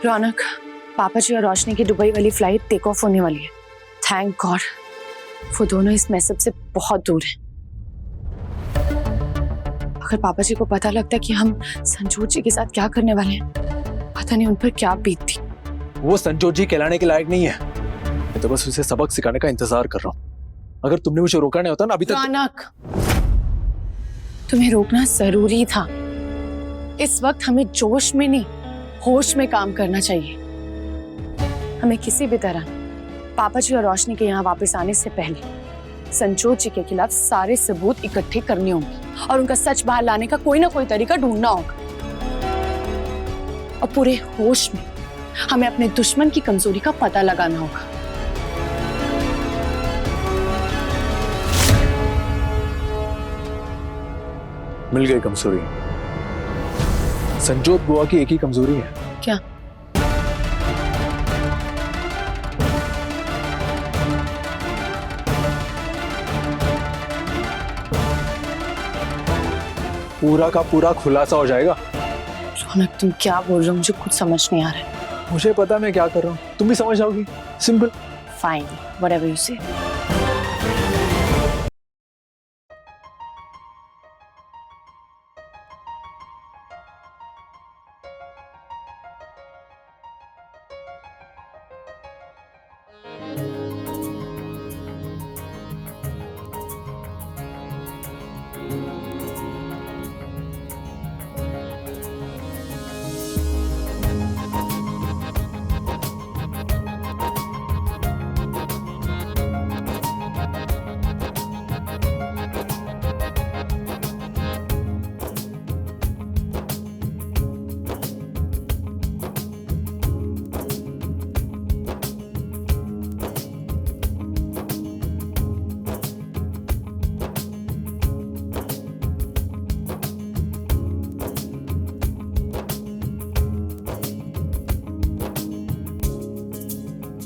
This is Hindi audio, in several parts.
रौनक, पापा जी और रोशनी की दुबई वाली फ्लाइट टेक ऑफ होने वाली है। थैंक गॉड, वो दोनों इस मैसअप से बहुत दूर हैं। अगर पापा जी को पता लगता कि हम संजोत जी के साथ क्या करने वाले हैं, पता नहीं उन पर क्या बीतती। वो संजोत जी कहलाने के लायक नहीं है। मैं तो बस उसे सबक सिखाने का इंतजार कर रहा हूँ। अगर तुमने मुझे रोका नहीं होता ना अभी तक। रौनक, तुम्हें रोकना जरूरी था। इस वक्त हमें जोश में नहीं, होश में काम करना चाहिए। हमें किसी भी तरह पापा जी और रोशनी के यहाँ वापस आने से पहले संजोत जी के खिलाफ सारे सबूत इकट्ठे करने होंगे और उनका सच बाहर लाने का कोई ना कोई तरीका ढूंढना होगा। और पूरे होश में हमें अपने दुश्मन की कमजोरी का पता लगाना होगा। मिल गई कमजोरी। संजोत बुआ की एक ही कमजोरी है। क्या? पूरा का पूरा खुलासा हो जाएगा। रौनक, तुम क्या बोल रहे हो? मुझे कुछ समझ नहीं आ रहा है। मुझे पता है मैं क्या कर रहा हूँ, तुम भी समझ जाओगी। सिंपल। फाइन, व्हाटएवर यू से।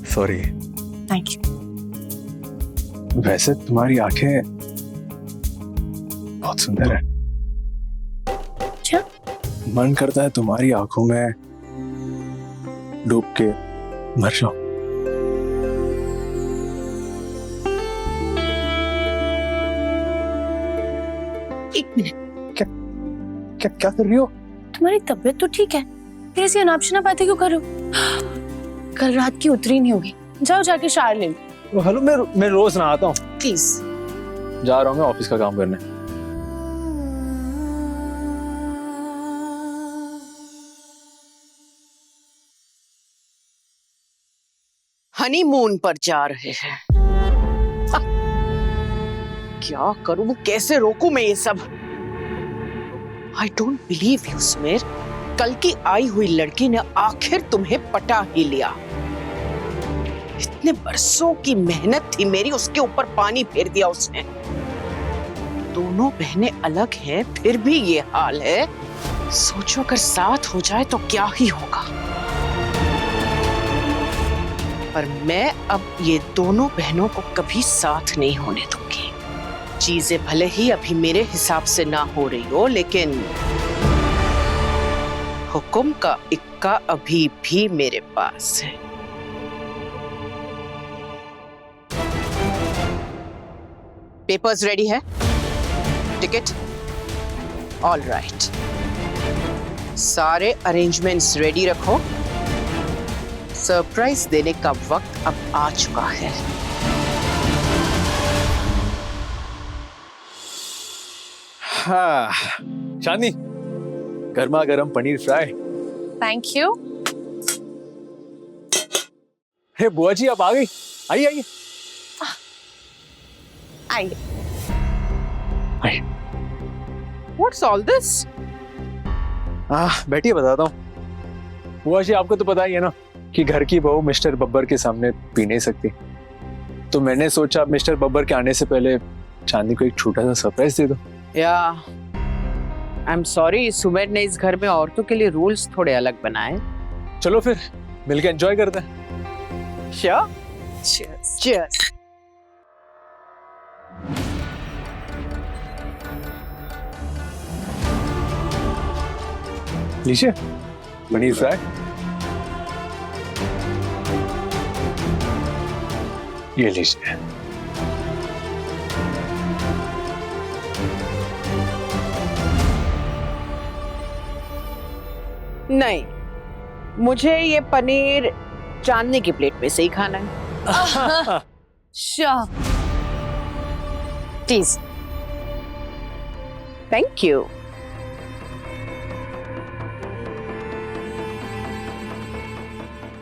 सॉरी। Thank you. वैसे तुम्हारी आंखें बहुत सुंदर है। क्या? मन करता है तुम्हारी आंखों में डूब के मर जाओ। एक मिनट, क्या क्या क्या कर रही हो? तुम्हारी तबीयत तो ठीक है, फिर ऐसी अनापशना बातें क्यों कर रहे हो? कल रात की उतरी नहीं होगी, जाओ जाके शावर ले लो। हेलो, मैं रोज नहाता हूँ। प्लीज। जा रहा हूँ मैं ऑफिस का काम करने। हनीमून पर जा रहे हैं। क्या करूं, कैसे रोकूं मैं ये सब? I don't believe you Sumer, कल की आई हुई लड़की ने आखिर तुम्हें पटा ही लिया। इतने बरसों की मेहनत थी मेरी, उसके ऊपर पानी फेर दिया उसने। दोनों बहनें अलग हैं फिर भी ये हाल है। सोचो अगर साथ हो जाए तो क्या ही होगा। पर मैं अब ये दोनों बहनों को कभी साथ नहीं होने दूंगी। चीजें भले ही अभी मेरे हिसाब से ना हो रही हो, लेकिन हुक्म का इक्का अभी भी मेरे पास है। पेपर्स रेडी है? टिकट? All right. सारे अरेंजमेंट्स रेडी रखो। सरप्राइज देने का वक्त अब आ चुका है। हाँ, चांदनी, गर्मा गर्म paneer fry. Thank you. Hey बुआ जी, आप आ गई। आइए आइए आइए। What's all this? बैठिए, बताता हूँ। बुआ जी, आपको तो पता ही है ना कि घर की बहू मिस्टर बब्बर के सामने पी नहीं सकती। तो मैंने सोचा मिस्टर बब्बर के आने से पहले चांदनी को एक छोटा सा सरप्राइज दे दो। आई एम सॉरी, सुमेर ने इस घर में औरतों के लिए रूल्स थोड़े अलग बनाए। चलो फिर मिलकर एंजॉय करते हैं। Sure? Cheers. Cheers. लीजिए पनीर फ्राई। ये लीजिए। नहीं, मुझे ये पनीर चांदनी की प्लेट में से ही खाना है। Shah, please. Thank you.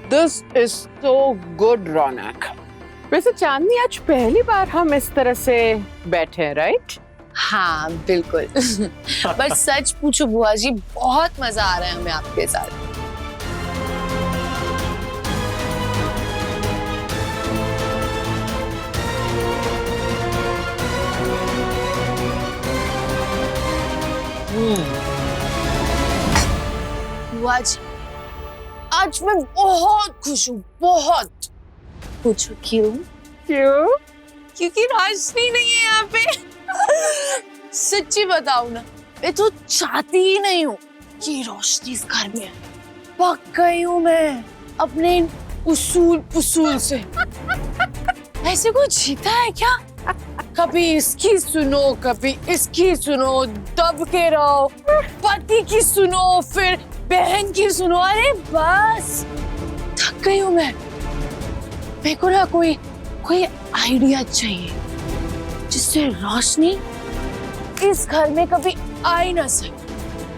This is so good Raunak. वैसे चांदनी आज पहली बार हम इस तरह से बैठे हैं, राइट? हाँ बिल्कुल। पर सच पूछो बुआ जी, बहुत मजा आ रहा है हमें आपके साथ। बुआ जी, आज मैं बहुत खुश हूँ, बहुत। पूछो क्यों? क्यों? क्योंकि रोशनी नहीं है यहाँ पे। सच्ची बताऊं ना, मैं तो चाहती ही नहीं हूँ कि रोशनी इस घर में है। पक गई हूँ मैं अपने इन उसूल से। ऐसे कोई जीता है क्या? कभी इसकी सुनो, कभी इसकी सुनो, दब के रहो। पति की सुनो, फिर बहन की सुनो। अरे बस थक गई हूँ मैं। मेरे को ना कोई आइडिया चाहिए जिससे रोशनी इस घर में कभी आ ही ना सके,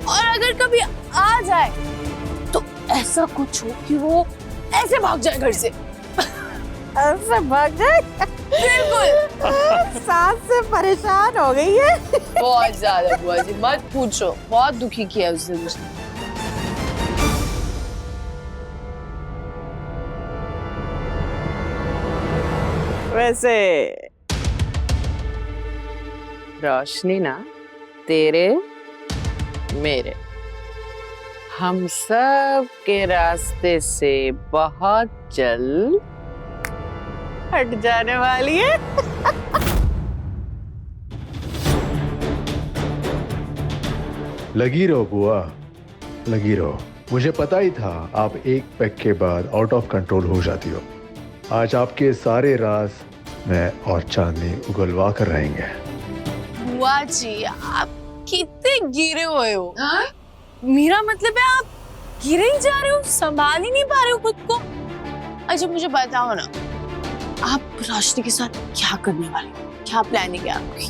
और अगर कभी आ जाए तो ऐसा कुछ हो कि वो ऐसे भाग जाए घर से। ऐसे भाग जाए? बिल्कुल। सास से परेशान हो गई है। बहुत ज्यादा बुआ जी, मत पूछो, बहुत दुखी किया उसने मुझे। वैसे रोशनी ना तेरे मेरे हम सब के रास्ते से बहुत जल्द हट जाने वाली है। लगी रहो बुआ, लगी रहो। मुझे पता ही था आप एक पैक के बाद आउट ऑफ कंट्रोल हो जाती हो। आज आपके सारे राज मैं और चांदनी उगलवा कर रहेंगे। बुआ जी, आप कितने गिरे हुए हो? मेरा मतलब है आप गिरे ही जा रहे हो, संभाल ही नहीं पा रहे हो खुद को। अच्छा मुझे बताओ ना, आप रोशनी के साथ क्या करने वाले हो? क्या प्लानिंग है आपकी?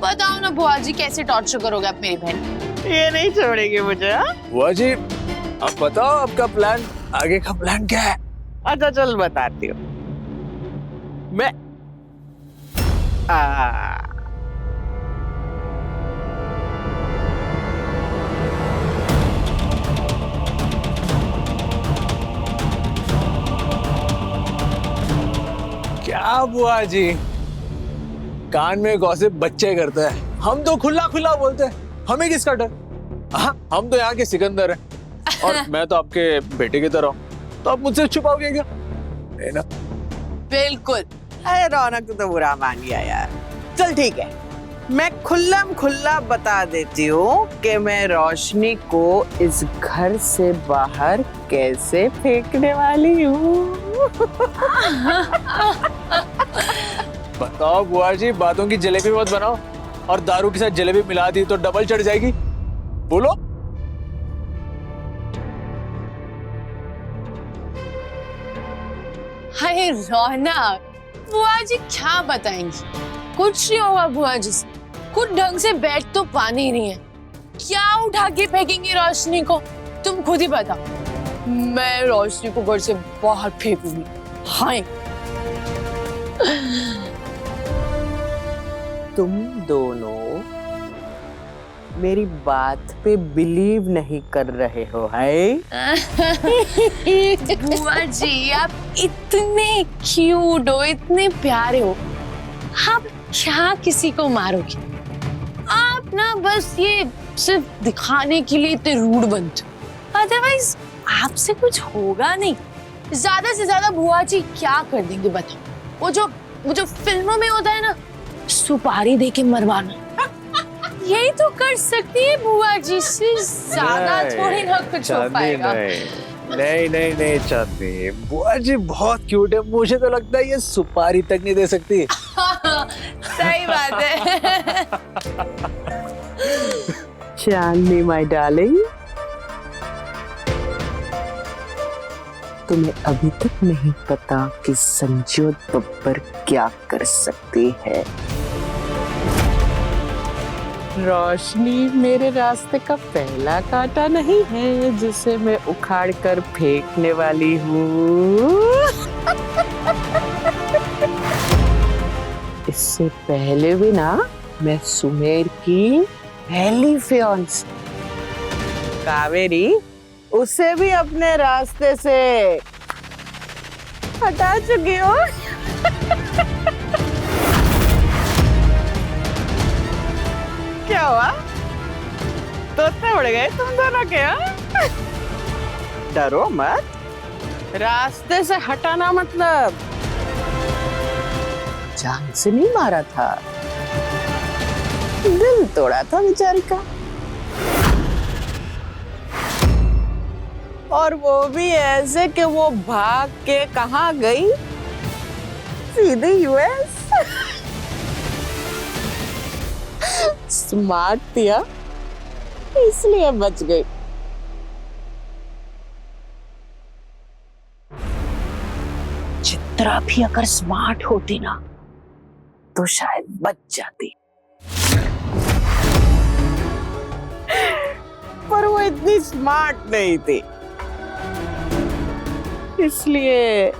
बताओ ना बुआ जी, कैसे टॉर्चर करोगे आप मेरी बहन? ये नहीं छोड़ेगी मुझे। बुआ जी, आप बताओ आपका प्लान, आगे का प्लान क्या है? अच्छा चल बताती हूँ मैं। क्या बुआ जी, कान में गॉसिप बच्चे करते हैं, हम तो खुला खुला बोलते हैं। हमें किसका डर? हाँ, हम तो यहाँ के सिकंदर हैं और मैं तो आपके बेटे की तरह हूँ, तो आप मुझसे छुपाओगे क्या? है ना? बिल्कुल। अरे रौनक तो बुरा मान गया यार। चल ठीक है, मैं खुल्लम खुल्ला बता देती हूँ कि मैं रोशनी को इस घर से बाहर कैसे फेंकने वाली हूँ। बताओ बुआ जी, बातों की जलेबी मत बनाओ, और दारू के साथ जलेबी मिला दी तो डबल चढ़ जाएगी। बोलो। हाय रौनक, बुआ जी क्या बताएंगी? कुछ नहीं होगा बुआ जी से, खुद ढंग से बैठ तो पानी नहीं है, क्या उठा के फेंकेंगी रोशनी को? तुम खुद ही बताओ। मैं रोशनी को घर से बाहर फेंकूंगी। हाय तुम दोनों मेरी बात पे बिलीव नहीं कर रहे हो, है? बुआ जी, आप इतने क्यूट हो, इतने प्यारे हो, आप क्या किसी को मारोगे? आप ना बस ये सिर्फ दिखाने के लिए इतने रूड बनते हो, अदरवाइज आपसे कुछ होगा नहीं। ज्यादा से ज्यादा बुआ जी क्या कर देंगे बताओ? वो जो फिल्मों में होता है ना, सुपारी दे के मरवाना, यही तो कर सकती है बुआ जी से, ज्यादा थोड़ी ना कुछ हो पाएगा। नहीं नहीं नहीं चांदनी, बुआ जी बहुत क्यूट है, मुझे तो लगता है ये सुपारी तक नहीं दे सकती। सही बात है। चांदनी माय डार्लिंग, तुम्हें अभी तक नहीं पता कि संजोत बब्बर क्या कर सकते हैं। रोशनी मेरे रास्ते का पहला कांटा नहीं है जिसे मैं उखाड़ कर फेंकने वाली हूँ। इससे पहले भी ना मैं सुमेर की पहली फियांस कावेरी उसे भी अपने रास्ते से हटा चुकी हूँ। क्या हुआ? तोते उड़ गए तुम दोनों के? डरो मत, रास्ते से हटाना मतलब जान से नहीं मारा था, दिल तोड़ा था बेचारी का। और वो भी ऐसे कि वो भाग के कहाँ गई? सीधे यूएस। स्मार्ट थिया, इसलिए बच गई। चित्रा भी अगर स्मार्ट होती ना तो शायद बच जाती, पर वो इतनी स्मार्ट नहीं थी, इसलिए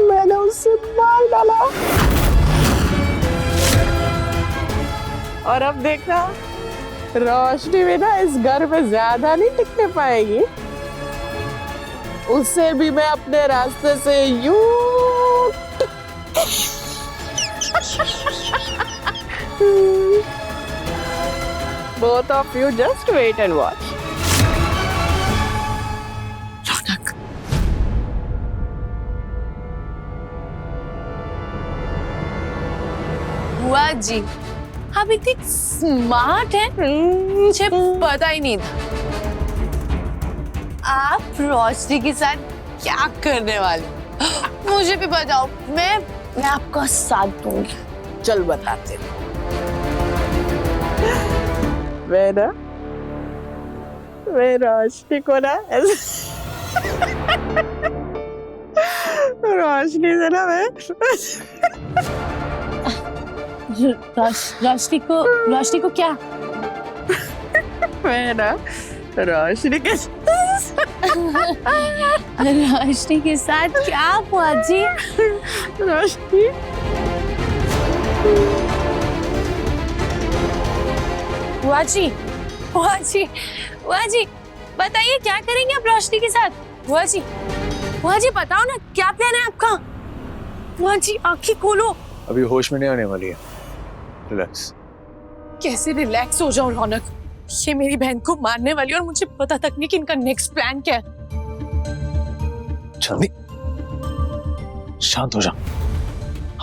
मैंने उसे मार डाला। और अब देखना, रोशनी भी ना इस घर में ज्यादा नहीं टिकने पाएगी, उसे भी मैं अपने रास्ते से यूं both of you just wait and watch. रौनक, बुआ जी आप इतनी स्मार्ट है, मुझे पता ही नहीं था। आप रोशनी के साथ क्या करने वाले? मुझे भी बताओ, मैं आपका साथ दूंगी। चल बताते। मैं रोशनी को ना रोशनी से ना मैं रोशनी को क्या? मैं ना रोशनी के रोशनी के साथ क्या बुआ जी? रोशनी बुआ जी, बुआ जी, बुआ जी बताइए क्या करेंगे आप रोशनी के साथ? बुआ जी बताओ ना क्या प्लान है आपका? बुआ जी आंखें खोलो। अभी होश में नहीं आने वाली है, रिलैक्स। कैसे रिलैक्स हो जाऊं रौनक? ये मेरी बहन को मारने वाली और मुझे पता तक नहीं कि इनका नेक्स्ट प्लान क्या है। चांदनी शांत हो जा,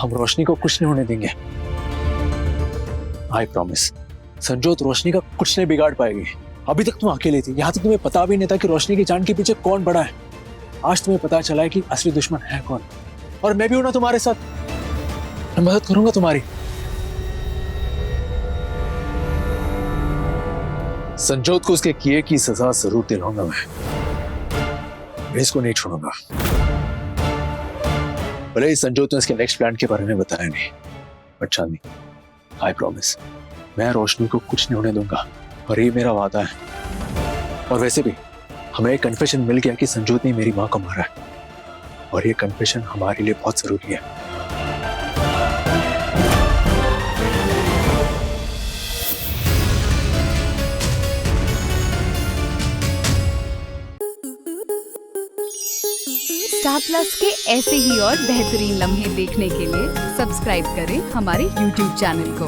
हम रोशनी को कुछ नहीं होने देंगे। आई प्रॉमिस, संजोत रोशनी का कुछ नहीं बिगाड़ पाएगी। अभी तक तुम अकेली थी, यहाँ तक तुम्हें पता भी नहीं था कि रोशनी की जान के पीछे कौन बड़ा है। आज तुम्हें पता चला है कि असली दुश्मन है कौन, और मैं भी हूं ना तुम्हारे साथ, मैं मदद करूंगा तुम्हारी। संजोत को उसके किए की सजा जरूर दिलाऊंगा मैं इसको नहीं छोड़ूंगा। भले ही संजोत ने इसके नेक्स्ट प्लान के बारे में बताया नहीं, बट चांदनी आई प्रॉमिस, मैं रोशनी को कुछ नहीं होने दूंगा, और ये मेरा वादा है। और वैसे भी हमें एक कन्फेशन मिल गया कि संजोत ने मेरी माँ को मारा है, और ये कन्फेशन हमारे लिए बहुत जरूरी है। स्टार प्लस के ऐसे ही और बेहतरीन लम्हे देखने के लिए सब्सक्राइब करें हमारे YouTube चैनल को।